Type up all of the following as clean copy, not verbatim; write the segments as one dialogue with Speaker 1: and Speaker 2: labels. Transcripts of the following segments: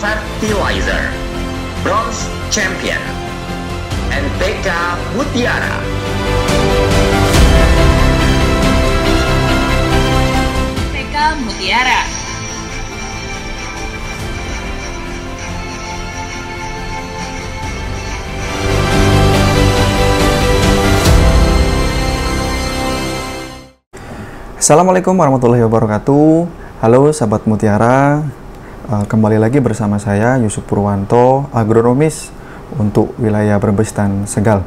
Speaker 1: Fertilizer, Bronze Champion, NPK Mutiara.
Speaker 2: NPK Mutiara.
Speaker 3: Assalamualaikum warahmatullahi wabarakatuh. Halo sahabat Mutiara, kembali lagi bersama saya Yusuf Purwanto, agronomis untuk wilayah Brebes dan Segal.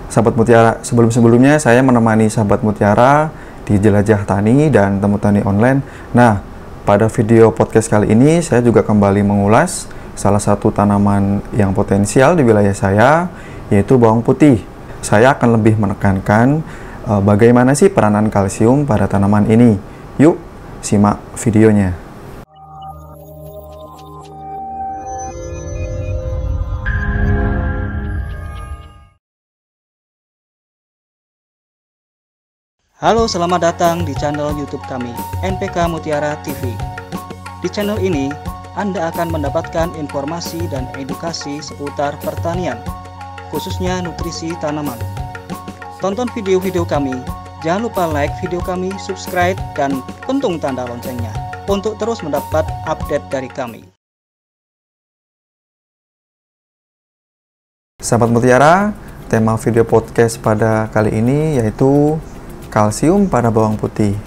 Speaker 3: Sahabat Mutiara, sebelum-sebelumnya saya menemani sahabat Mutiara di Jelajah Tani dan Temu Tani Online. Nah, pada video podcast kali ini saya juga kembali mengulas salah satu tanaman yang potensial di wilayah saya, yaitu bawang putih. Saya akan lebih menekankan bagaimana sih peranan kalsium pada tanaman ini. Yuk, simak videonya.
Speaker 4: Halo, selamat datang di channel YouTube kami, NPK Mutiara TV. Di channel ini, Anda akan mendapatkan informasi dan edukasi seputar pertanian, khususnya nutrisi tanaman. Tonton video-video kami, jangan lupa like video kami, subscribe, dan pentung tanda loncengnya untuk terus mendapat update dari kami.
Speaker 3: Sahabat Mutiara, tema video podcast pada kali ini yaitu kalsium pada bawang putih.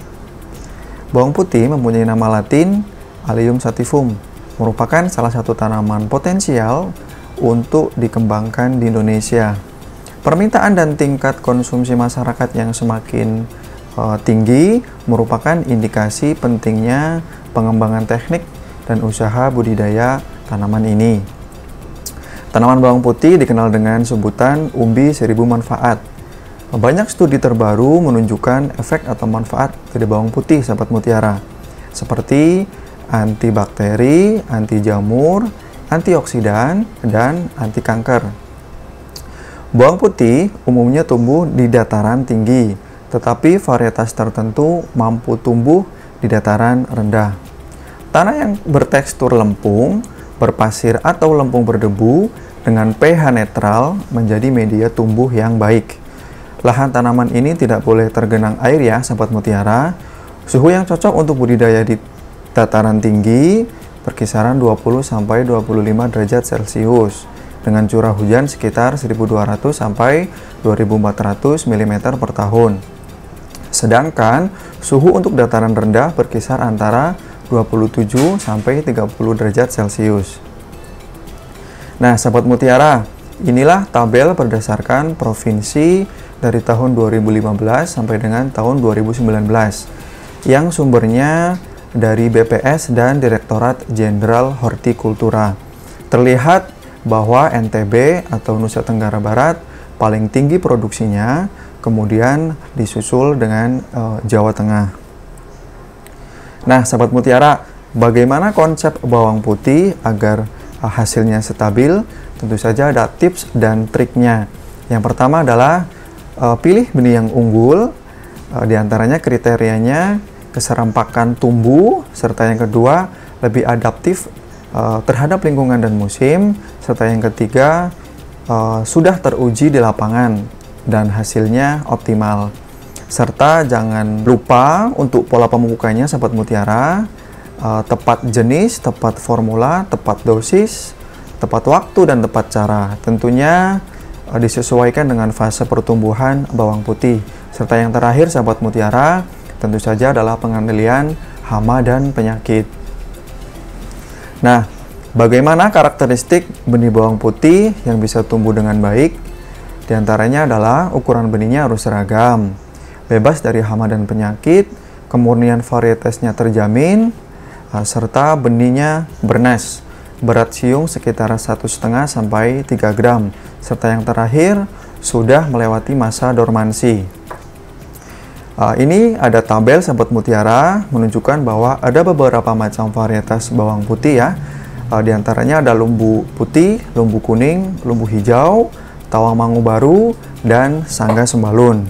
Speaker 3: Bawang putih mempunyai nama latin Allium sativum, merupakan salah satu tanaman potensial untuk dikembangkan di Indonesia. Permintaan dan tingkat konsumsi masyarakat yang semakin tinggi merupakan indikasi pentingnya pengembangan teknik dan usaha budidaya tanaman ini. Tanaman bawang putih dikenal dengan sebutan umbi seribu manfaat. Banyak studi terbaru menunjukkan efek atau manfaat dari bawang putih, sahabat Mutiara, seperti antibakteri, anti jamur, antioksidan, dan anti kanker. Bawang putih umumnya tumbuh di dataran tinggi, tetapi varietas tertentu mampu tumbuh di dataran rendah. Tanah yang bertekstur lempung, berpasir atau lempung berdebu dengan pH netral menjadi media tumbuh yang baik. Lahan tanaman ini tidak boleh tergenang air ya, sahabat Mutiara. Suhu yang cocok untuk budidaya di dataran tinggi berkisaran 20-25 derajat Celcius. Dengan curah hujan sekitar 1.200 sampai 2.400 mm per tahun. Sedangkan suhu untuk dataran rendah berkisar antara 27 sampai 30 derajat Celcius. Nah, sahabat Mutiara, inilah tabel berdasarkan provinsi dari tahun 2015 sampai dengan tahun 2019 yang sumbernya dari BPS dan Direktorat Jenderal Hortikultura. Terlihat bahwa NTB atau Nusa Tenggara Barat paling tinggi produksinya, kemudian disusul dengan Jawa Tengah. Nah, sahabat Mutiara, bagaimana konsep bawang putih agar hasilnya stabil? Tentu saja ada tips dan triknya. Yang pertama adalah pilih benih yang unggul, di antaranya kriterianya keserempakan tumbuh, serta yang kedua lebih adaptif terhadap lingkungan dan musim, serta yang ketiga sudah teruji di lapangan dan hasilnya optimal. Serta jangan lupa untuk pola pemupukannya, sahabat Mutiara, tepat jenis, tepat formula, tepat dosis, tepat waktu dan tepat cara. Tentunya disesuaikan dengan fase pertumbuhan bawang putih. Serta yang terakhir, sahabat Mutiara, tentu saja adalah pengendalian hama dan penyakit. Nah, bagaimana karakteristik benih bawang putih yang bisa tumbuh dengan baik? Di antaranya adalah ukuran benihnya harus seragam, bebas dari hama dan penyakit, kemurnian varietasnya terjamin, serta benihnya bernes, berat siung sekitar 1,5 sampai 3 gram, serta yang terakhir sudah melewati masa dormansi. Ini ada tabel, sahabat Mutiara, menunjukkan bahwa ada beberapa macam varietas bawang putih ya. Di antaranya ada lumbu putih, lumbu kuning, lumbu hijau, tawang baru, dan sangga sembalun.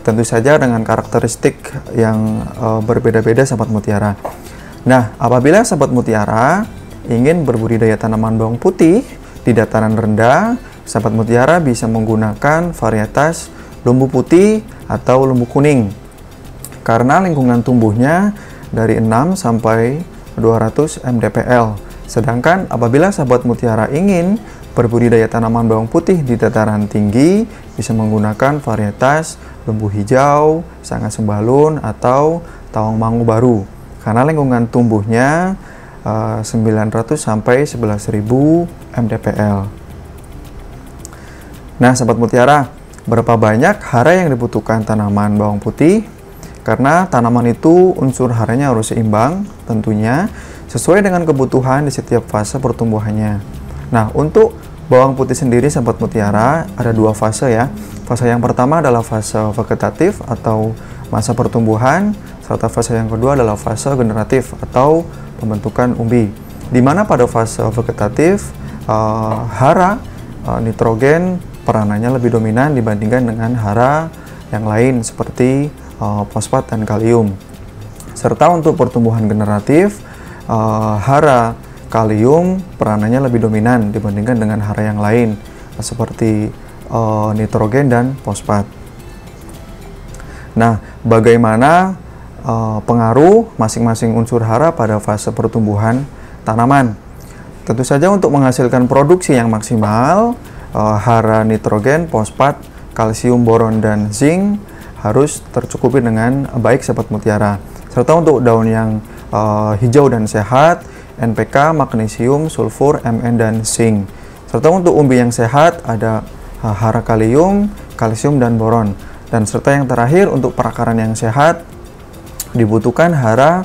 Speaker 3: Tentu saja dengan karakteristik yang berbeda-beda, sahabat Mutiara. Nah, apabila sahabat Mutiara ingin berbudidaya tanaman bawang putih di dataran rendah, sahabat mutiara bisa menggunakan varietas lumbu putih atau lumbu kuning. Karena lingkungan tumbuhnya dari 6 sampai 200 mdpl. Sedangkan apabila sahabat mutiara ingin berbudidaya tanaman bawang putih di dataran tinggi, bisa menggunakan varietas lumbu hijau, sanga sembalun, atau tawang mangu baru. Karena lingkungan tumbuhnya 900 sampai 11.000 mdpl. Nah, sahabat mutiara, berapa banyak hara yang dibutuhkan tanaman bawang putih? Karena tanaman itu unsur haranya harus seimbang, tentunya sesuai dengan kebutuhan di setiap fase pertumbuhannya. Nah, untuk bawang putih sendiri, sahabat mutiara, ada 2 fase ya. Fase yang pertama adalah fase vegetatif atau masa pertumbuhan, serta fase yang kedua adalah fase generatif atau pembentukan umbi. Di mana pada fase vegetatif, hara nitrogen peranannya lebih dominan dibandingkan dengan hara yang lain seperti fosfat dan kalium. Serta untuk pertumbuhan generatif, hara kalium peranannya lebih dominan dibandingkan dengan hara yang lain seperti nitrogen dan fosfat. Nah, bagaimana pengaruh masing-masing unsur hara pada fase pertumbuhan tanaman? Tentu saja untuk menghasilkan produksi yang maksimal, hara nitrogen, fosfat, kalsium, boron, dan zinc harus tercukupi dengan baik, sahabat mutiara. Serta untuk daun yang hijau dan sehat, NPK, magnesium, sulfur, Mn, dan zinc. Serta untuk umbi yang sehat ada hara kalium, kalsium, dan boron. Dan serta yang terakhir untuk perakaran yang sehat dibutuhkan hara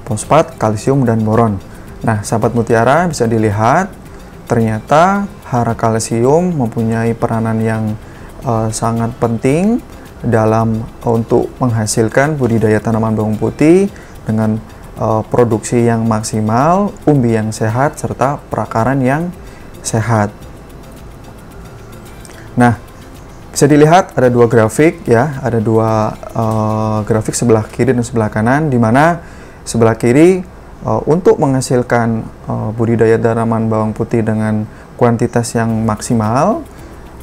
Speaker 3: fosfat, kalsium, dan boron. Nah, sahabat mutiara, bisa dilihat ternyata hara kalsium mempunyai peranan yang sangat penting dalam untuk menghasilkan budidaya tanaman bawang putih dengan produksi yang maksimal, umbi yang sehat, serta perakaran yang sehat. Nah, bisa dilihat ada 2 grafik ya, ada 2 grafik sebelah kiri dan sebelah kanan, di mana sebelah kiri untuk menghasilkan budidaya tanaman bawang putih dengan kuantitas yang maksimal,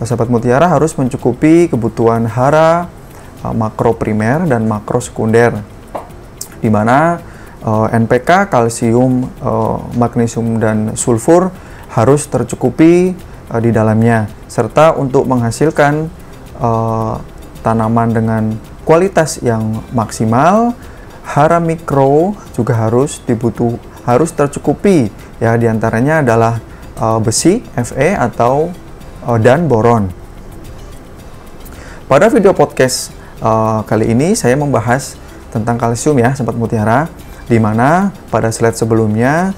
Speaker 3: sahabat mutiara harus mencukupi kebutuhan hara makro primer dan makro sekunder, di mana NPK, kalsium, magnesium, dan sulfur harus tercukupi di dalamnya. Serta untuk menghasilkan tanaman dengan kualitas yang maksimal, hara mikro juga harus tercukupi ya, diantaranya adalah besi, Fe, atau dan boron. Pada video podcast kali ini saya membahas tentang kalsium ya, sahabat mutiara, di mana pada slide sebelumnya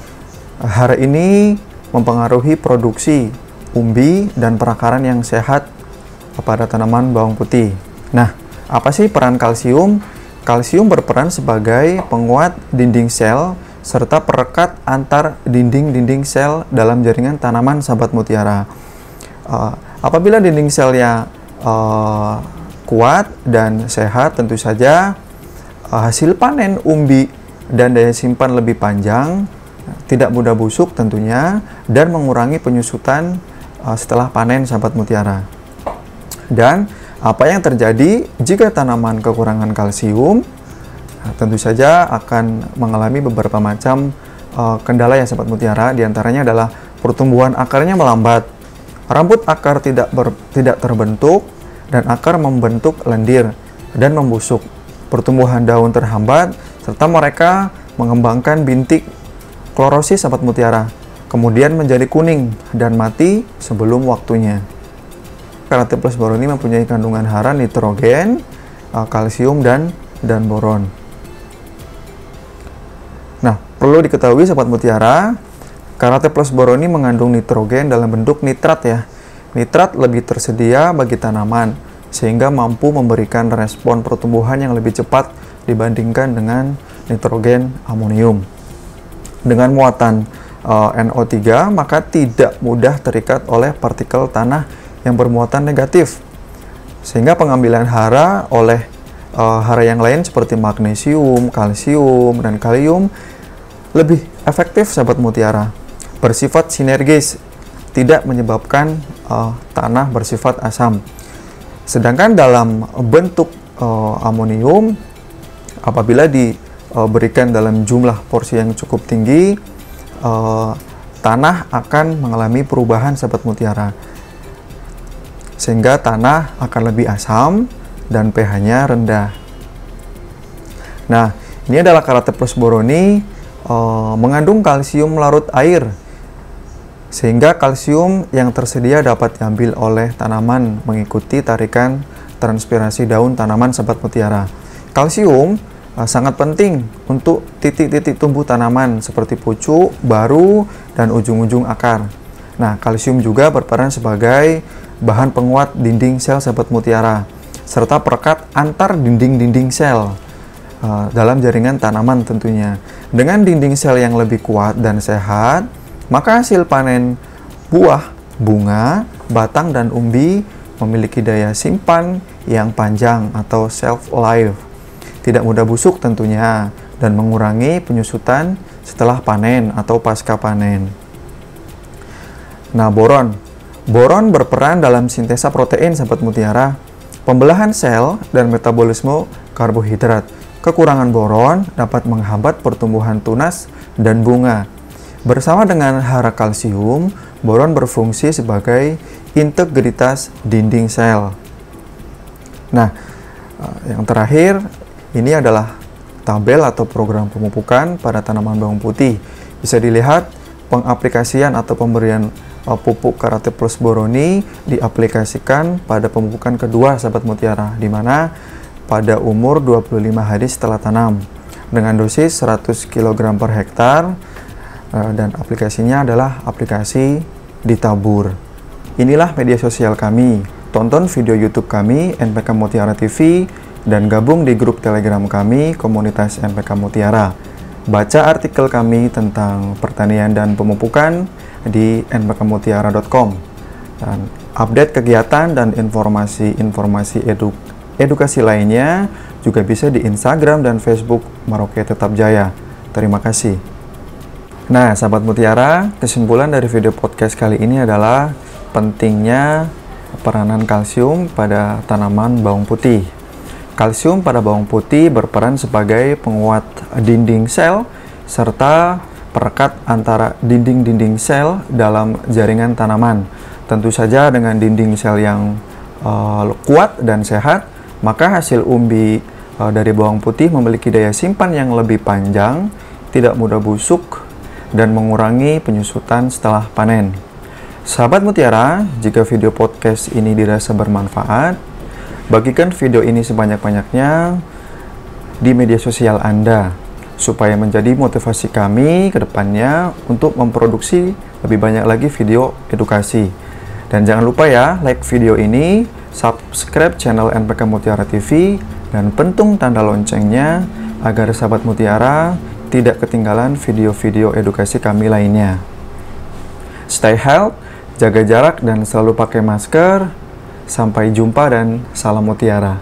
Speaker 3: hara ini mempengaruhi produksi umbi dan perakaran yang sehat pada tanaman bawang putih. Nah, apa sih peran kalsium? Kalsium berperan sebagai penguat dinding sel serta perekat antar dinding-dinding sel dalam jaringan tanaman, sahabat mutiara. Apabila dinding selnya kuat dan sehat, tentu saja hasil panen umbi dan daya simpan lebih panjang, tidak mudah busuk tentunya, dan mengurangi penyusutan setelah panen, sahabat mutiara. Dan apa yang terjadi jika tanaman kekurangan kalsium? Tentu saja akan mengalami beberapa macam kendala ya, sahabat mutiara. Di antaranya adalah pertumbuhan akarnya melambat, rambut akar tidak terbentuk, dan akar membentuk lendir dan membusuk. Pertumbuhan daun terhambat, serta mereka mengembangkan bintik klorosis, sahabat mutiara, kemudian menjadi kuning dan mati sebelum waktunya. Karate plus boron ini mempunyai kandungan hara nitrogen, kalsium, dan boron. Nah, perlu diketahui, sahabat mutiara, Karate plus boron ini mengandung nitrogen dalam bentuk nitrat ya. Nitrat lebih tersedia bagi tanaman, sehingga mampu memberikan respon pertumbuhan yang lebih cepat dibandingkan dengan nitrogen amonium. Dengan muatan NO3, maka tidak mudah terikat oleh partikel tanah yang bermuatan negatif, sehingga pengambilan hara oleh hara yang lain seperti magnesium, kalsium, dan kalium lebih efektif, sahabat mutiara. bersifat sinergis, tidak menyebabkan tanah bersifat asam. Sedangkan dalam bentuk amonium, apabila diberikan dalam jumlah porsi yang cukup tinggi, tanah akan mengalami perubahan sahabat mutiara, sehingga tanah akan lebih asam dan pH-nya rendah. Nah, ini adalah Karate Plus Boroni mengandung kalsium larut air, sehingga kalsium yang tersedia dapat diambil oleh tanaman mengikuti tarikan transpirasi daun tanaman sahabat mutiara. Kalsium sangat penting untuk titik-titik tumbuh tanaman seperti pucuk, baru, dan ujung-ujung akar. Nah, kalsium juga berperan sebagai bahan penguat dinding sel sahabat mutiara, serta perekat antar dinding-dinding sel dalam jaringan tanaman tentunya. Dengan dinding sel yang lebih kuat dan sehat, maka hasil panen buah, bunga, batang, dan umbi memiliki daya simpan yang panjang atau shelf life. Tidak mudah busuk tentunya, dan mengurangi penyusutan setelah panen atau pasca panen. Nah, boron. Boron berperan dalam sintesa protein sahabat mutiara, pembelahan sel, dan metabolisme karbohidrat. Kekurangan boron dapat menghambat pertumbuhan tunas dan bunga. Bersama dengan hara kalsium, boron berfungsi sebagai integritas dinding sel. Nah, yang terakhir, ini adalah tabel atau program pemupukan pada tanaman bawang putih. Bisa dilihat pengaplikasian atau pemberian pupuk Karate Plus Boroni diaplikasikan pada pemupukan kedua sahabat mutiara, di mana pada umur 25 hari setelah tanam dengan dosis 100 kg per hektar, dan aplikasinya adalah aplikasi ditabur. Inilah media sosial kami. Tonton video YouTube kami NPK Mutiara TV dan gabung di grup Telegram kami komunitas NPK Mutiara. Baca artikel kami tentang pertanian dan pemupukan di npkmutiara.com, dan update kegiatan dan informasi edukasi lainnya juga bisa di Instagram dan Facebook Maroke Tetap Jaya. Terima kasih. Nah, sahabat mutiara, kesimpulan dari video podcast kali ini adalah pentingnya peranan kalsium pada tanaman bawang putih. Kalsium pada bawang putih berperan sebagai penguat dinding sel serta perekat antara dinding-dinding sel dalam jaringan tanaman. Tentu saja dengan dinding sel yang kuat dan sehat, maka hasil umbi dari bawang putih memiliki daya simpan yang lebih panjang, tidak mudah busuk, dan mengurangi penyusutan setelah panen. Sahabat mutiara, jika video podcast ini dirasa bermanfaat, bagikan video ini sebanyak-banyaknya di media sosial Anda, supaya menjadi motivasi kami ke depannya untuk memproduksi lebih banyak lagi video edukasi. Dan jangan lupa ya, like video ini, subscribe channel NPK Mutiara TV, dan pentung tanda loncengnya agar sahabat mutiara tidak ketinggalan video-video edukasi kami lainnya. Stay healthy, jaga jarak, dan selalu pakai masker. Sampai jumpa dan salam mutiara.